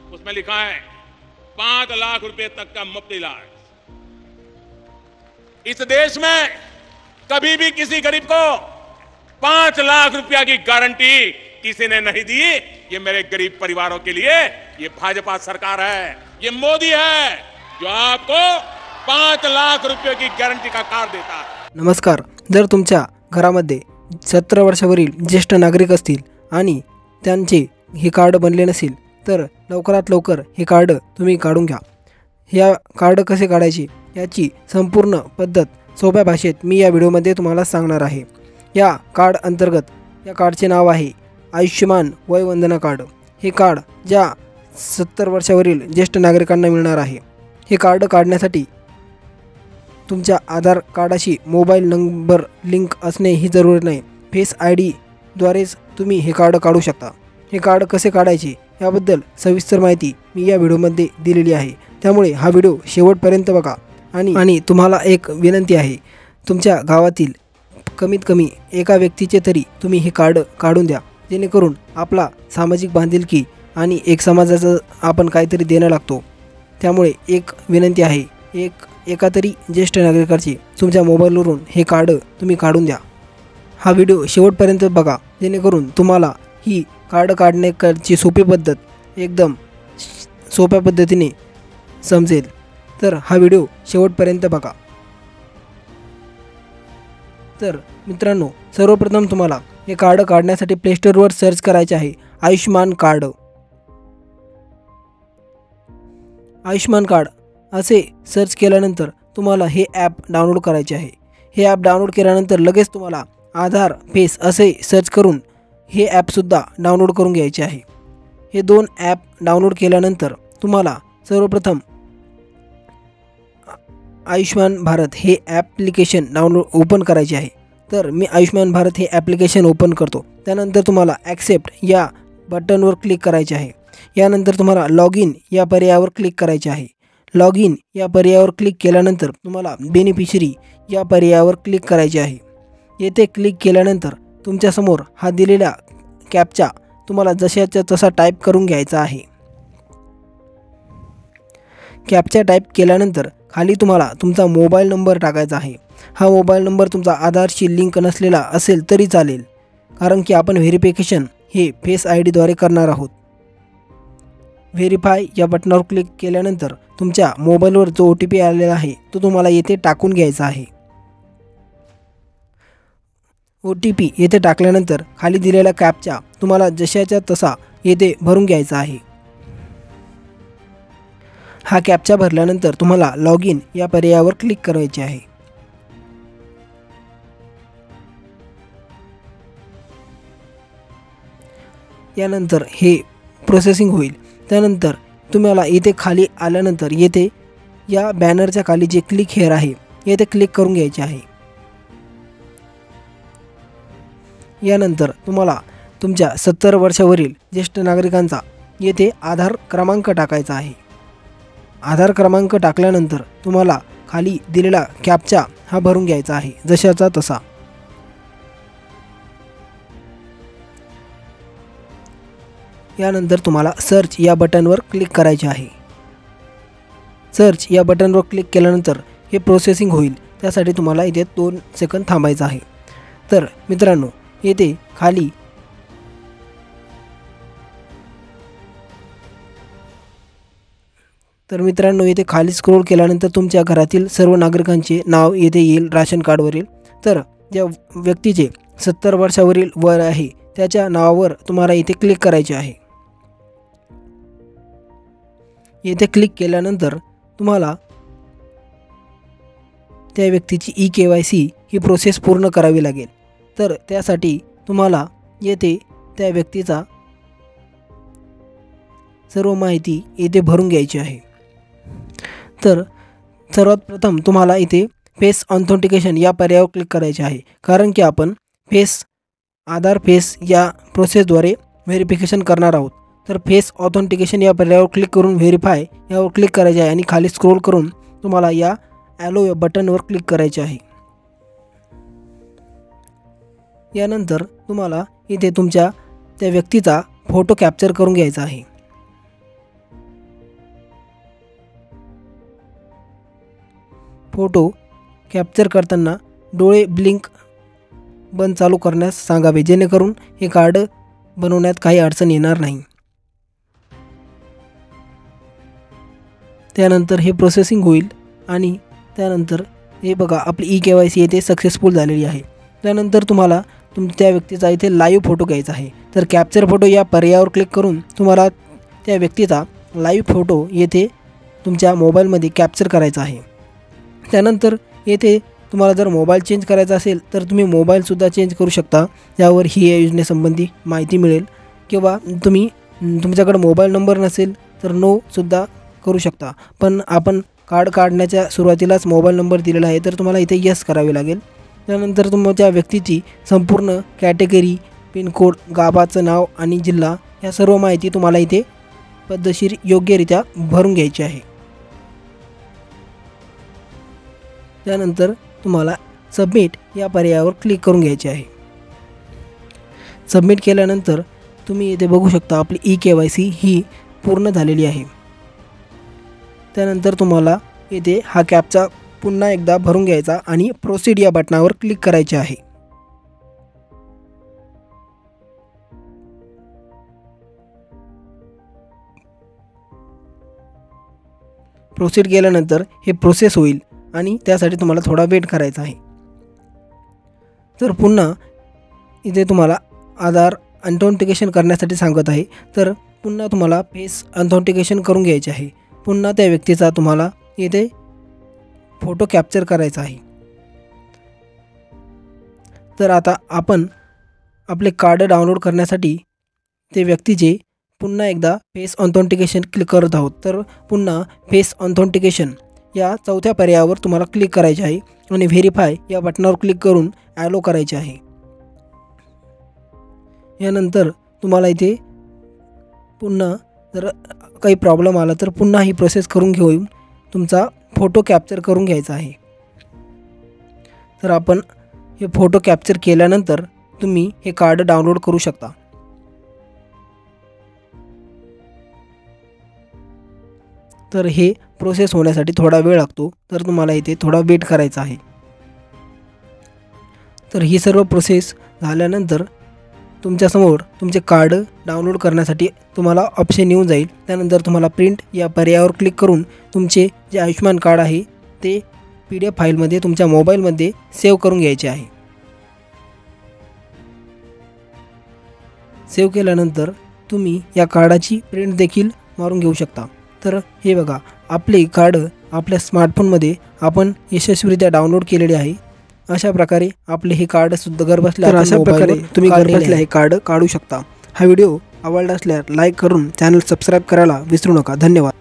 उसमें लिखा है 5 लाख रुपए तक का मुफ्त इलाज। इस देश में कभी भी किसी गरीब को 5 लाख रुपया की गारंटी किसी ने नहीं दी। ये मेरे गरीब परिवारों के लिए ये भाजपा सरकार है, ये मोदी है जो आपको 5 लाख रुपये की गारंटी का कार्ड देता है। नमस्कार। जर तुमच्या घरामध्ये 17 वर्षावरील ज्येष्ठ नागरिक असतील आणि त्यांचे हे कार्ड बनले नसेल तर लवकरात लवकर हे कार्ड तुम्ही काढून घ्या। या कार्ड कसे काढायचे याची संपूर्ण पद्धत सोप्या भाषेत मी या व्हिडिओमध्ये तुम्हाला सांगणार आहे। या कार्ड अंतर्गत या कार्डचे नाव आहे आयुष्यमान वय वंदना कार्ड। हे कार्ड ज्या 70 वर्षावरील ज्येष्ठ नागरिकांना मिळणार आहे। हे कार्ड काढण्यासाठी तुमच्या आधार कार्डाशी मोबाईल नंबर लिंक असणे ही जरुरी नाही। फेस आयडी द्वारेच तुम्ही हे कार्ड काढू शकता। हे कार्ड कसे काढायचे याबद्दल सविस्तर माहिती मी या व्हिडिओमध्ये दिलेली आहे, त्यामुळे हा व्हिडिओ शेवटपर्यंत बघा। आणि तुम्हाला एक विनंती आहे, तुमच्या गावातील कमीत कमी एका व्यक्तीचे तरी तुम्ही हे कार्ड काढून द्या, जेणेकरून आपला सामाजिक बांधिलकी आणि एक समाजाचं आपण काहीतरी देणं लागतो। त्यामुळे एक विनंती आहे, एका तरी ज्येष्ठ नागरिकाचे तुमच्या मोबाईलवरून हे कार्ड तुम्ही काढून द्या। हा व्हिडिओ शेवटपर्यंत बघा, जेणेकरून तुम्हाला ही कार्ड काढण्याची सोपी पद्धत एकदम सोप्या पद्धतीने समजेल। तर हा व्हिडिओ शेवटपर्यंत बघा। तर मित्रांनो, सर्वप्रथम तुम्हाला हे कार्ड काढण्यासाठी प्ले स्टोअरवर सर्च करायचे आहे आयुष्यमान कार्ड। आयुष्यमान कार्ड असे सर्च केल्यानंतर तुम्हाला हे ॲप डाउनलोड करायचे आहे। हे ॲप डाउनलोड केल्यानंतर लगेच तुम्हाला आधार फेस असे सर्च करून हे ॲपसुद्धा डाउनलोड करून घ्यायचे आहे। हे दोन ॲप डाउनलोड केल्यानंतर तुम्हाला सर्वप्रथम आयुष्यमान भारत हे ॲप्लिकेशन ओपन करायचे आहे। तर मी आयुष्यमान भारत हे ॲप्लिकेशन ओपन करतो। त्यानंतर तुम्हाला ॲक्सेप्ट या बटनवर क्लिक करायचे आहे। यानंतर तुम्हाला लॉग इन या पर्यायावर क्लिक करायचे आहे। लॉग इन या पर्यायावर क्लिक केल्यानंतर तुम्हाला बेनिफिशरी या पर्यायावर क्लिक करायचे आहे। येथे क्लिक केल्यानंतर तुमच्यासमोर हा दिलेला कॅप्चा तुम्हाला जशाच्या तसा टाईप करून घ्यायचा आहे। कॅप्चा टाईप केल्यानंतर खाली तुम्हाला तुमचा मोबाईल नंबर टाकायचा आहे। हा मोबाईल नंबर तुमचा आधारशी लिंक नसलेला असेल तरी चालेल, कारण की आपण व्हेरिफिकेशन हे फेस आयडी द्वारे करणार आहोत। व्हेरीफाय या बटनावर क्लिक केल्यानंतर तुमच्या मोबाईलवर जो OTP आलेला आहे तो तुम्हाला येथे टाकून घ्यायचा आहे। OTP येथे टाकल्यानंतर खाली दिलेला कॅप्चा तुम्हाला जशाच्या तसा येथे भरून घ्यायचा आहे। हा कॅप्चा भरल्यानंतर तुम्हाला लॉग इन या पर्यायावर क्लिक करायचे आहे। यानंतर हे प्रोसेसिंग होईल। त्यानंतर तुम्हाला येथे खाली आल्यानंतर येथे या बॅनरच्या खाली जे क्लिक हेअर आहे येथे क्लिक करून घ्यायचे आहे। यानंतर तुम्हाला तुमच्या 70 वर्षावरील ज्येष्ठ नागरिकांचा येथे आधार क्रमांक टाकायचा आहे। आधार क्रमांक टाकल्यानंतर तुम्हाला खाली दिलेला कॅप्चा हा भरून घ्यायचा आहे जशाचा तसा। यानंतर तुम्हाला सर्च या बटनवर क्लिक करायचे आहे। सर्च या बटनवर क्लिक केल्यानंतर हे प्रोसेसिंग होईल, त्यासाठी तुम्हाला इथे 2 सेकंद थांबायचं आहे। तर मित्रांनो, येथे खाली स्क्रोल केल्यानंतर तुमच्या घरातील सर्व नागरिकांचे नाव येथे येईल राशन कार्डवरील। तर ज्या व्यक्तीचे 70 वर्षावरील वय आहे त्याच्या नावावर तुम्हाला इथे क्लिक करायचे आहे। येथे क्लिक केल्यानंतर तुम्हाला त्या व्यक्तीची eKYC ही प्रोसेस पूर्ण करावी लागेल। तर त्यासाठी तुम्हाला येथे त्या व्यक्तीचा सर्व माहिती येथे भरून घ्यायची आहे। तर सर्वात प्रथम तुम्हाला इथे फेस ऑथेंटिकेशन या पर्यायावर क्लिक करायचे आहे, कारण की आपण आधार फेस या प्रोसेसद्वारे व्हेरिफिकेशन करणार आहोत। तर फेस ऑथेंटिकेशन या पर्यायावर क्लिक करून व्हेरीफाय यावर क्लिक करायचे आहे आणि खाली स्क्रोल करून तुम्हाला या ॲलो या बटनवर क्लिक करायचे आहे। यानंतर तुम्हाला इथे तुमच्या त्या व्यक्तीचा फोटो कॅप्चर करून घ्यायचा आहे। फोटो कॅप्चर करताना डोळे ब्लिंक बंद चालू करण्यास सांगावे, जेणेकरून हे कार्ड बनवण्यात काही अडचण येणार नाही. त्यानंतर हे प्रोसेसिंग होईल आणि त्यानंतर हे बघा आपली eKYC येथे सक्सेसफुल झालेली आहे. त्यानंतर तुम्हाला त्या व्यक्तीचा इथे लाईव्ह फोटो घ्यायचा आहे. तर कॅप्चर फोटो या पर्यायावर क्लिक करून तुम्हाला त्या व्यक्तीचा लाईव्ह फोटो येथे तुमच्या मोबाईलमध्ये कॅप्चर करायचा आहे. त्यानंतर येथे तुम्हाला जर मोबाईल चेंज करायचा असेल तर तुम्ही मोबाईलसुद्धा चेंज करू शकता. यावर ही या योजनेसंबंधी माहिती मिळेल. किंवा तुमच्याकडे मोबाईल नंबर नसेल तर नोसुद्धा करू शकता. पण आपण कार्ड काढण्याच्या सुरुवातीलाच मोबाईल नंबर दिलेला आहे, तर तुम्हाला इथे यस करावे लागेल. त्यानंतर तुमच्या व्यक्तीची संपूर्ण कॅटेगरी, पिनकोड, गावाचं नाव आणि जिल्हा या सर्व माहिती तुम्हाला इथे पद्धतशीर योग्यरित्या भरून घ्यायची आहे. त्यानंतर तुम्हाला सबमिट या पर्यायावर क्लिक करून घ्यायचे आहे. सबमिट केल्यानंतर तुम्ही इथे बघू शकता आपली eKYC ही पूर्ण झालेली आहे. त्यानंतर तुम्हाला इथे हा कॅप्चा पुन्हा एकदा भरून घ्यायचा आणि प्रोसीड या बटनावर क्लिक करायचे आहे. प्रोसीड केल्यानंतर हे प्रोसेस होईल आणि त्यासाठी तुम्हाला थोडा वेट करायचा आहे. तर पुन्हा इथे तुम्हाला आधार ऑथेंटिकेशन करण्यासाठी सांगत आहे. तर पुन्हा तुम्हाला फेस ऑथेंटिकेशन करून घ्यायचे आहे. पुन्हा त्या व्यक्तीचा तुम्हाला इथे फोटो कॅप्चर करायचा आहे. तर आता आपण आपले कार्ड डाउनलोड करण्यासाठी ते व्यक्तीचे पुन्हा एकदा फेस ऑथेंटिकेशन क्लिक करत आहोत. तर पुन्हा फेस ऑथेंटिकेशन या चौथ्या पर्यायावर तुम्हाला क्लिक करायचे आहे आणि व्हेरीफाय या बटनावर क्लिक करून ॲलो करायचे आहे. यानंतर तुम्हाला इथे पुन्हा जर काही प्रॉब्लेम आला तर पुन्हा ही प्रोसेस करून घेऊन तुमचा फोटो कॅप्चर करून घ्यायचा आहे. तर आपण हे फोटो कॅप्चर केल्यानंतर तुम्ही हे कार्ड डाउनलोड करू शकता. तर हे प्रोसेस होण्यासाठी थोडा वेळ लागतो, तर तुम्हाला इथे थोडा वेट करायचा आहे. तर ही सर्व प्रोसेस झाल्यानंतर तुमच्यासमोर तुमचे कार्ड डाउनलोड करण्यासाठी तुम्हाला ऑप्शन येऊन जाईल. त्यानंतर तुम्हाला प्रिंट या पर्यायावर क्लिक करून तुमचे जे आयुष्यमान कार्ड आहे ते PDF फाईलमध्ये तुमच्या मोबाईलमध्ये सेव्ह करून घ्यायचे आहे. सेव्ह केल्यानंतर तुम्ही या कार्डाची प्रिंट देखील मारून घेऊ शकता. तर हे बघा आपले कार्ड आपल्या स्मार्टफोनमध्ये आपण यशस्वीरित्या डाउनलोड केलेले आहे. अशा प्रकारे आपले हे कार्ड सुद्धा घरबसल्या अशा प्रकारे तुम्ही घरबसल्या हे कार्ड काढू शकता. हा व्हिडिओ आवडला असल्यास लाईक करून चॅनल सबस्क्राईब करायला विसरू नका. धन्यवाद.